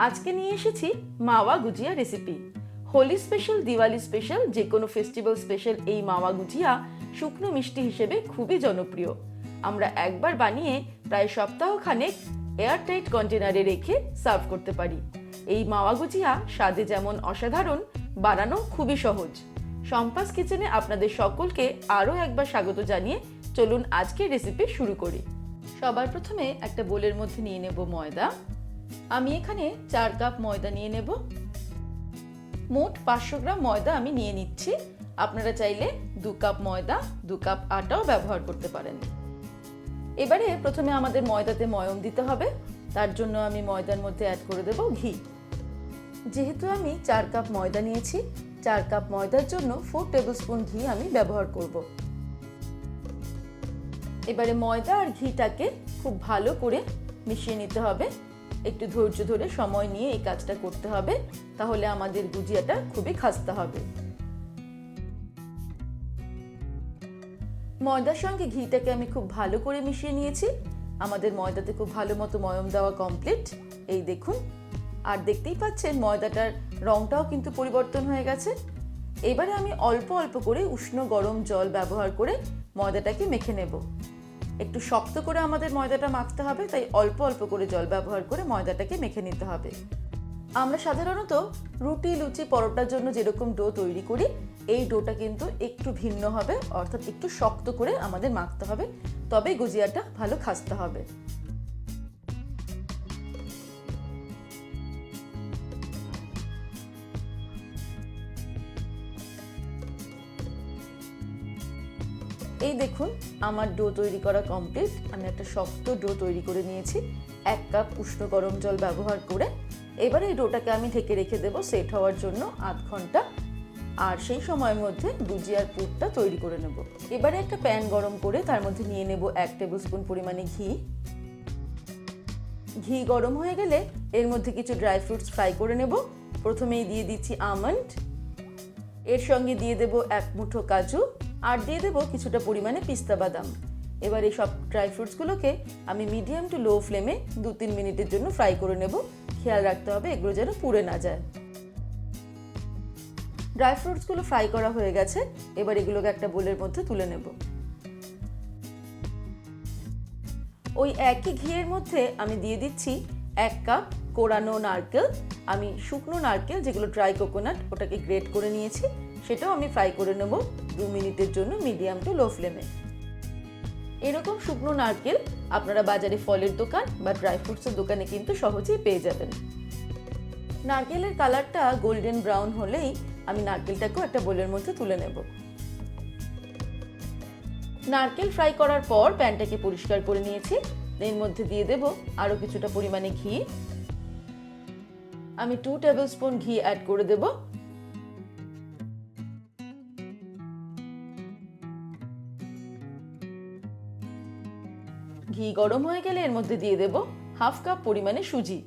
আজকে নিয়ে এসেছি mawa gujiya recipe. Holi special, Diwali special, যে কোনো ফেস্টিভ্যাল স্পেশাল এই মাওয়া গুজিয়া শুকনো মিষ্টি হিসেবে খুবই জনপ্রিয়। আমরা একবার বানিয়ে প্রায় সপ্তাহখানেক এয়ারটাইট কন্টেনারে রেখে সার্ভ করতে পারি। এই মাওয়া গুজিয়া স্বাদে যেমন অসাধারণ, বানানো খুবই সহজ। সম্পাস কিচেনে আপনাদের সকলকে আরও একবার স্বাগত জানিয়ে চলুন আজকের রেসিপি শুরু করি। সবার প্রথমে একটা বোলের মধ্যে নিয়ে নেব ময়দা। আমি এখানে 4 কাপ ময়দা নিয়ে নেব। মোট 500 গ্রাম ময়দা আমি নিয়ে নিচ্ছি। আপনারা চাইলে 2 কাপ ময়দা 2 কাপ আটাও ব্যবহার করতে পারেন। এবারে প্রথমে আমাদের ময়দাতে ময়ম দিতে হবে। তার জন্য আমি ময়দার মধ্যে অ্যাড করে দেব ঘি। যেহেতু আমি 4 কাপ ময়দা নিয়েছি, 4 কাপ ময়দার জন্য 4 টেবিলস্পুন ঘি আমি ব্যবহার করব। এবারে ময়দা আর ঘিটাকে খুব ভালো করে মিশিয়ে নিতে হবে। একটু ধৈর্য ধরে সময় নিয়ে এই কাজটা করতে হবে, তাহলে আমাদের গুজিয়াটা খুবই খাস্তা হবে। ময়দার সঙ্গে ঘিটাকে আমি খুব ভালো করে মিশিয়ে নিয়েছি। আমাদের ময়দাতে খুব ভালো মতো ময়ম দেওয়া কমপ্লিট। এই দেখুন, আর দেখতেই পাচ্ছেন ময়দাটার রংটাও কিন্তু পরিবর্তন হয়ে গেছে। এবারে আমি অল্প অল্প করে উষ্ণ গরম জল ব্যবহার করে ময়দাটাকে মেখে নেব। একটু শক্ত করে আমাদের ময়দাটা মাখতে হবে, তাই অল্প অল্প করে জল ব্যবহার করে ময়দাটাকে মেখে নিতে হবে। আমরা সাধারণত রুটি, লুচি, পরোটার জন্য যেরকম ডো তৈরি করি, এই ডোটা কিন্তু একটু ভিন্ন হবে, অর্থাৎ একটু শক্ত করে আমাদের মাখতে হবে, তবেই গুজিয়াটা ভালো খাস্তা হবে। এই দেখুন, আমার ডো তৈরি করা কমপ্লিট। আমি একটা শক্ত ডো তৈরি করে নিয়েছি 1 কাপ উষ্ণ গরম জল ব্যবহার করে। এবারে এই ডোটাকে আমি ঢেকে রেখে দেবো সেট হওয়ার জন্য আধ ঘন্টা। আর সেই সময়ের মধ্যে গুজিয়ার পুরটা তৈরি করে নেব। এবারে একটা প্যান গরম করে তার মধ্যে নিয়ে নেব 1 টেবিলস্পুন পরিমাণে ঘি। ঘি গরম হয়ে গেলে এর মধ্যে কিছু ড্রাই ফ্রুটস ফ্রাই করে নেব। প্রথমেই দিয়ে দিচ্ছি আমন্ড, এর সঙ্গে দিয়ে দেব 1 মুঠো কাজু, আর দিয়ে দেবো কিছুটা পরিমাণে পিস্তা বাদাম। এবার এই সব ড্রাই ফ্রুটসগুলোকে আমি মিডিয়াম টু লো ফ্লেমে 2-3 মিনিটের জন্য ফ্রাই করে নেব। খেয়াল রাখতে হবে এগুলো যেন পুড়ে না যায়। ড্রাই ফ্রুটসগুলো ফ্রাই করা হয়ে গেছে। এবার এগুলোকে একটা বোলের মধ্যে তুলে নেব। ওই একই ঘিয়ের মধ্যে আমি দিয়ে দিচ্ছি 1 কাপ কোরানো নারকেল। আমি শুকনো নারকেল, যেগুলো ড্রাই কোকোনাট, ওটাকে গ্রেট করে নিয়েছি। সেটাও আমি ফ্রাই করে নেব 2 মিনিটের জন্য মিডিয়াম টু লো ফ্লেমে। এরকম শুকনো নারকেল আপনারা বাজারে ফলের দোকান বা ড্রাই ফ্রুটসের দোকানে কিন্তু সহজেই পেয়ে যাবেন। নারকেলের কালারটা গোল্ডেন ব্রাউন হলেই আমি নারকেলটাকেও একটা বোলের মধ্যে তুলে নেব। নারকেল ফ্রাই করার পর প্যানটাকে পরিষ্কার করে নিয়েছি। এর মধ্যে দিয়ে দেব আরও কিছুটা পরিমাণে ঘি। আমি 2 টেবিলস্পুন ঘি অ্যাড করে দেব। ঘি গরম হয়ে গেলে এর মধ্যে দিয়ে দেব 1/2 কাপ পরিমাণে সুজি।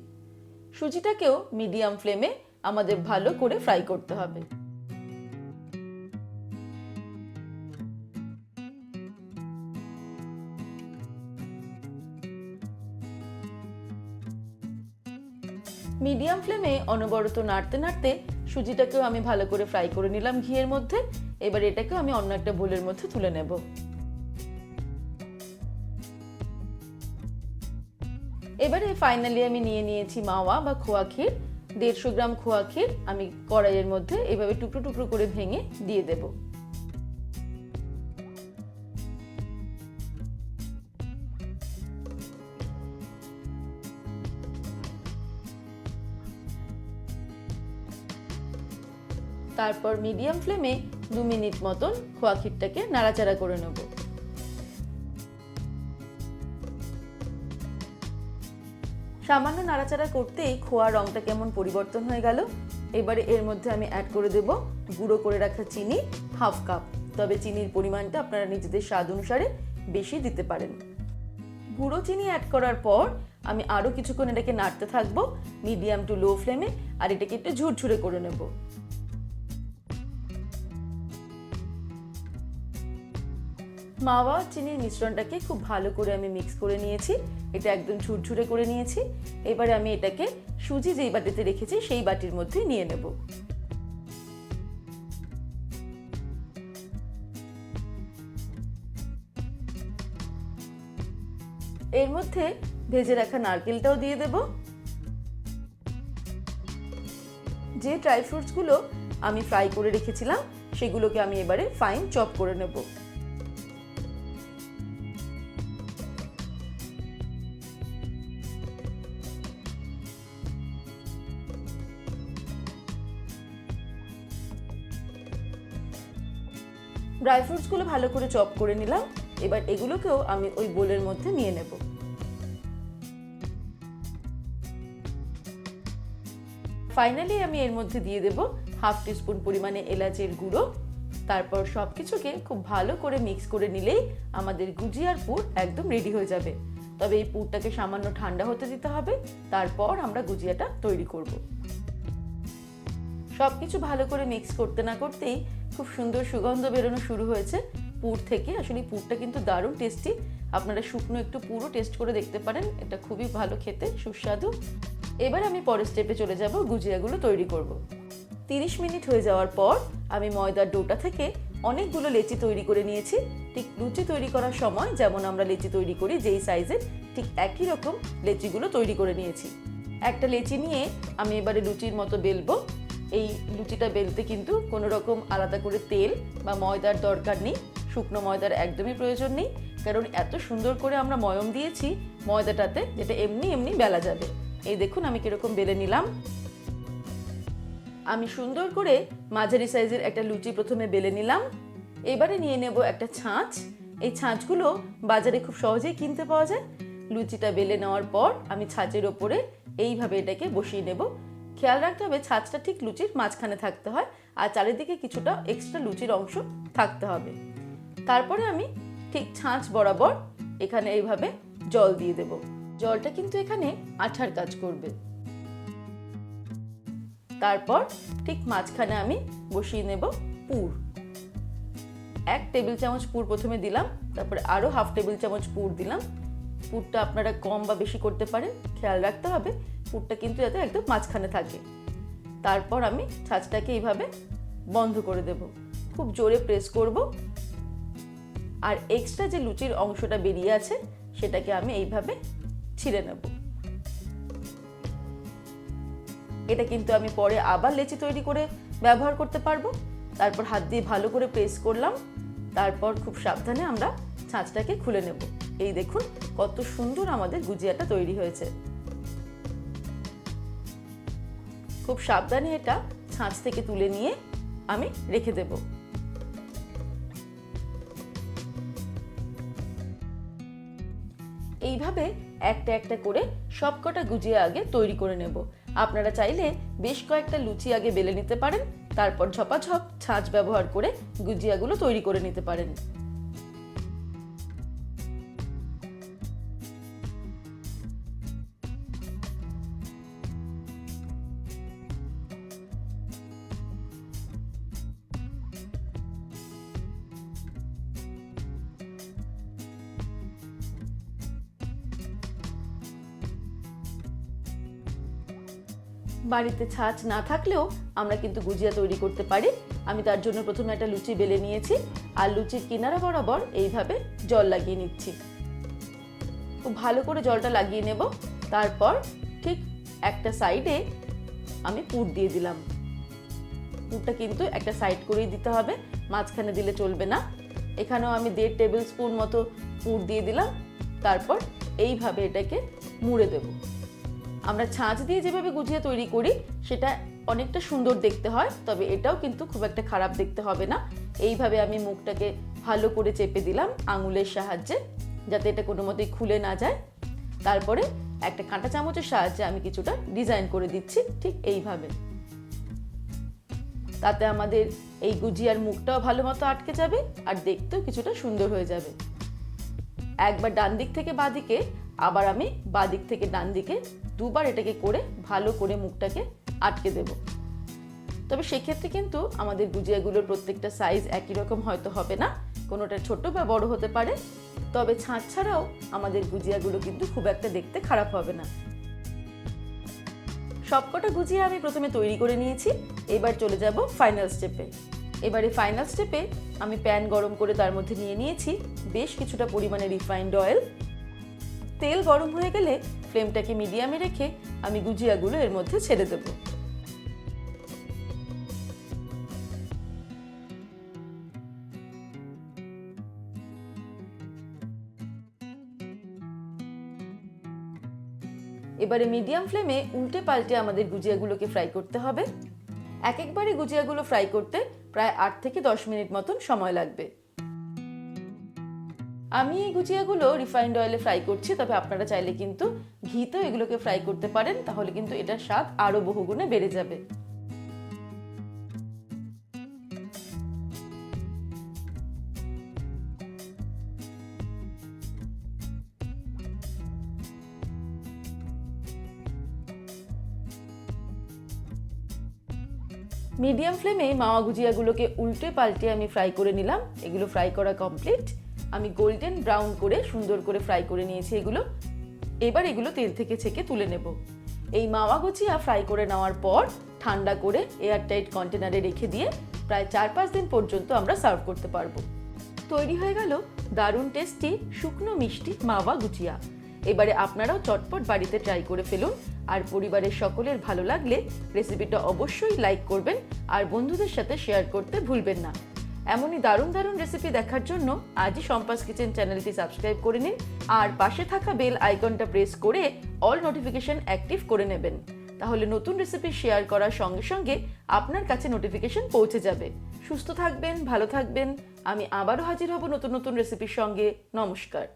সুজিটাকেও মিডিয়াম ফ্লেমে আমাদের ভালো করে ফ্রাই করতে হবে। মিডিয়াম ফ্লেমে অনবরত নাড়তে নাড়তে সুজিটাকেও আমি ভালো করে ফ্রাই করে নিলাম ঘিয়ের মধ্যে। এবার এটাকেও আমি অন্য একটা বোলের মধ্যে তুলে নেব। এবারে ফাইনালি আমি নিয়ে নিয়েছি মাওয়া বা খোয়া ক্ষীর। 150 গ্রাম খোয়া ক্ষীর আমি কড়াইয়ের মধ্যে এইভাবে টুকরো টুকরো করে ভেঙে দিয়ে দেব। তারপর মিডিয়াম ফ্লেমে 2 মিনিট মতন খোয়া ক্ষীরটাকে নাড়াচাড়া করে নেব। সামান্য নাড়াচাড়া করতেই খোয়ার রংটা কেমন পরিবর্তন হয়ে গেল। এবারে এর মধ্যে আমি অ্যাড করে দেব গুঁড়ো করে রাখা চিনি 1/2 কাপ। তবে চিনির পরিমাণটা আপনারা নিজেদের স্বাদ অনুসারে বেশি দিতে পারেন। গুঁড়ো চিনি অ্যাড করার পর আমি আরও কিছুক্ষণ এটাকে নাড়তে থাকবো মিডিয়াম টু লো ফ্লেমে, আর এটাকে একটু ঝুরঝুরে করে নেব। মাওয়া চিনির মিশ্রণটাকে খুব ভালো করে আমি মিক্স করে নিয়েছি, এটা একদম ঝুরঝুরে করে নিয়েছি। এবারে আমি এটাকে সুজি যেই বাটিতে রেখেছি সেই বাটির মধ্যে নিয়ে নেব। এর মধ্যে ভেজে রাখা নারকেলটাও দিয়ে দেব। যে ড্রাই ফ্রুটসগুলো আমি ফ্রাই করে রেখেছিলাম সেগুলোকে আমি এবারে ফাইন চপ করে নেব। ড্রাই ফ্রুটসগুলো ভালো করে চপ করে নিলাম। এবার এগুলোকেও আমি ওই বোলের মধ্যে নিয়ে নেব। ফাইনালি আমি এর মধ্যে দিয়ে দেব হাফ টিস্পুন পরিমাণে এলাচের গুঁড়ো। তারপর সবকিছুকে খুব ভালো করে মিক্স করে নিলেই আমাদের গুজিয়ার পুর একদম রেডি হয়ে যাবে। তবে এই পুরটাকে সামান্য ঠান্ডা হতে দিতে হবে, তারপর আমরা গুজিয়াটা তৈরি করব। সবকিছু ভালো করে মিক্স করতে না করতেই খুব সুন্দর সুগন্ধ বেরোনো শুরু হয়েছে পুর থেকে। আসলে পুরটা কিন্তু দারুণ টেস্টি, আপনারা শুকনো একটু পুরো টেস্ট করে দেখতে পারেন, এটা খুবই ভালো খেতে, সুস্বাদু। এবার আমি পরের স্টেপে চলে যাব, গুজিয়াগুলো তৈরি করব। 30 মিনিট হয়ে যাওয়ার পর আমি ময়দার ডোটা থেকে অনেকগুলো লেচি তৈরি করে নিয়েছি। ঠিক লুচি তৈরি করার সময় যেমন আমরা লেচি তৈরি করি যেই সাইজের, ঠিক একই রকম লেচিগুলো তৈরি করে নিয়েছি। একটা লেচি নিয়ে আমি এবারে লুচির মতো বেলবো। এই লুচিটা বেলতে কিন্তু কোনো রকম আলাদা করে তেল বা ময়দার দরকার নেই, শুকনো ময়দার একদমই প্রয়োজন নেই, কারণ এত সুন্দর করে আমরা ময়ম দিয়েছি ময়দাটাতে, যেটা এমনি এমনি বেলা যাবে। এই দেখুন আমি কিরকম বেলে নিলাম। আমি সুন্দর করে মাঝারি সাইজের একটা লুচি প্রথমে বেলে নিলাম। এবারে নিয়ে নেব একটা ছাঁচ। এই ছাঁচগুলো বাজারে খুব সহজেই কিনতে পাওয়া যায়। লুচিটা বেলে নেওয়ার পর আমি ছাঁচের ওপরে এইভাবে এটাকে বসিয়ে নেব। খেয়াল রাখতে হবে ছাঁচটা ঠিক লুচির মাঝখানে থাকতে হয়, আর চারিদিকে কিছুটা এক্সট্রা লুচির অংশ থাকতে হবে। তারপরে আমি ঠিক ছাঁচ বরাবর এখানে এইভাবে জল দিয়ে দেব। জলটা কিন্তু এখানে আঠার কাজ করবে। তারপর ঠিক মাঝখানে আমি বসিয়ে নেব পুর। 1 টেবিল চামচ পুর প্রথমে দিলাম, তারপরে আরো হাফ টেবিল চামচ পুর দিলাম। পুরটা আপনারা কম বা বেশি করতে পারেন, খেয়াল রাখতে হবে পুরটা কিন্তু যাতে একদম মাঝখানে থাকে। তারপর আমি ছাঁচটাকে এইভাবে বন্ধ করে দেব, খুব জোরে প্রেস করব। আর এক্সট্রা যে লুচির অংশটা বেরিয়ে আছে সেটাকে আমি এইভাবে ছিঁড়ে নেব। এটা কিন্তু আমি পরে আবার লেচি তৈরি করে ব্যবহার করতে পারবো। তারপর হাত দিয়ে ভালো করে প্রেস করলাম, তারপর খুব সাবধানে আমরা ছাঁচটাকে খুলে নেব। এই দেখুন কত সুন্দর আমাদের গুজিয়াটা তৈরি হয়েছে। খুব সাবধানে এটা ছাঁচ থেকে তুলে নিয়ে আমি রেখে দেব। এইভাবে একটা একটা করে সবকটা গুজিয়া আগে তৈরি করে নেব। আপনারা চাইলে বেশ কয়েকটা লুচি আগে বেলে নিতে পারেন, তারপর ঝপাঝপ ছাঁচ ব্যবহার করে গুজিয়াগুলো তৈরি করে নিতে পারেন। বাড়িতে ছাঁচ না থাকলেও আমরা কিন্তু গুজিয়া তৈরি করতে পারি। আমি তার জন্য প্রথমে একটা লুচি বেলে নিয়েছি, আর লুচির কিনারা বরাবর এইভাবে জল লাগিয়ে নিচ্ছি। খুব ভালো করে জলটা লাগিয়ে নেব। তারপর ঠিক একটা সাইডে আমি পুর দিয়ে দিলাম। পুরটা কিন্তু একটা সাইড করেই দিতে হবে, মাঝখানে দিলে চলবে না। এখানেও আমি 1.5 টেবিল স্পুন মতো পুর দিয়ে দিলাম। তারপর এইভাবে এটাকে মুড়ে দেব। আমরা ছাঁচ দিয়ে যেভাবে গুজিয়া তৈরি করি সেটা অনেকটা সুন্দর দেখতে হয়, তবে এটাও কিন্তু খুব একটা খারাপ দেখতে হবে না। এইভাবে আমি মুখটাকে ভালো করে চেপে দিলাম আঙুলের সাহায্যে, যাতে এটা কোনো মতেই খুলে না যায়। তারপরে একটা কাঁটা চামচের সাহায্যে আমি কিছুটা ডিজাইন করে দিচ্ছি ঠিক এইভাবে। তাতে আমাদের এই গুজিয়ার মুখটাও ভালো মতো আটকে যাবে, আর দেখতেও কিছুটা সুন্দর হয়ে যাবে। একবার ডান দিক থেকে বাঁ দিকে, আবার আমি বাঁ দিক থেকে ডান দিকে দুবার এটাকে করে ভালো করে মুখটাকে আটকে দেব। তবে সেক্ষেত্রে কিন্তু আমাদের গুজিয়াগুলোর প্রত্যেকটা সাইজ একই রকম হয়তো হবে না, কোনোটা ছোট বা বড় হতে পারে। তবে ছাঁচ ছাড়াও আমাদের গুজিয়াগুলো কিন্তু খুব একটা দেখতে খারাপ হবে না। সবকটা গুজিয়া আমি প্রথমে তৈরি করে নিয়েছি। এবার চলে যাব ফাইনাল স্টেপে। এবারে ফাইনাল স্টেপে আমি প্যান গরম করে তার মধ্যে নিয়ে নিয়েছি বেশ কিছুটা পরিমাণে রিফাইন্ড অয়েল। তেল গরম হয়ে গেলে ফ্লেমটাকে মিডিয়ামে রেখে আমি গুজিয়াগুলো এর মধ্যে ছেড়ে দেব। এবারে মিডিয়াম ফ্লেমে উল্টে পাল্টে আমাদের গুজিয়াগুলোকে ফ্রাই করতে হবে। একবারে গুজিয়াগুলো ফ্রাই করতে প্রায় 8 থেকে 10 মিনিট মতন সময় লাগবে। আমি এই গুজিয়াগুলো রিফাইন্ড অয়েলে ফ্রাই করছি, তবে আপনারা চাইলে কিন্তু ঘিতেও এগুলোকে ফ্রাই করতে পারেন, তাহলে কিন্তু এটার স্বাদ আরো বহুগুণে বেড়ে যাবে। মিডিয়াম ফ্লেমে মাওয়া গুজিয়াগুলোকে উল্টে পাল্টে আমি ফ্রাই করে নিলাম। এগুলো ফ্রাই করা কমপ্লিট। আমি গোল্ডেন ব্রাউন করে সুন্দর করে ফ্রাই করে নিয়েছি এগুলো। এবার এগুলো তেল থেকে ছেঁকে তুলে নেব। এই মাওয়া গুজিয়া ফ্রাই করে নেওয়ার পর ঠান্ডা করে এয়ারটাইট কন্টেনারে রেখে দিয়ে প্রায় 4-5 দিন পর্যন্ত আমরা সার্ভ করতে পারবো। তৈরি হয়ে গেল দারুণ টেস্টি শুকনো মিষ্টি মাওয়া গুজিয়া। এবারে আপনারাও চটপট বাড়িতে ট্রাই করে ফেলুন। আর পরিবারের সকলের ভালো লাগলে রেসিপিটা অবশ্যই লাইক করবেন আর বন্ধুদের সাথে শেয়ার করতে ভুলবেন না। এমনই দারুণ দারুণ রেসিপি দেখার জন্য আজই সম্পাস কিচেন চ্যানেলটি সাবস্ক্রাইব করে নিন আর পাশে থাকা বেল আইকনটা প্রেস করে অল নোটিফিকেশন অ্যাক্টিভ করে নেবেন। তাহলে নতুন রেসিপি শেয়ার করার সঙ্গে সঙ্গে আপনার কাছে নোটিফিকেশন পৌঁছে যাবে। সুস্থ থাকবেন, ভালো থাকবেন। আমি আবারও হাজির হব নতুন নতুন রেসিপির সঙ্গে। নমস্কার।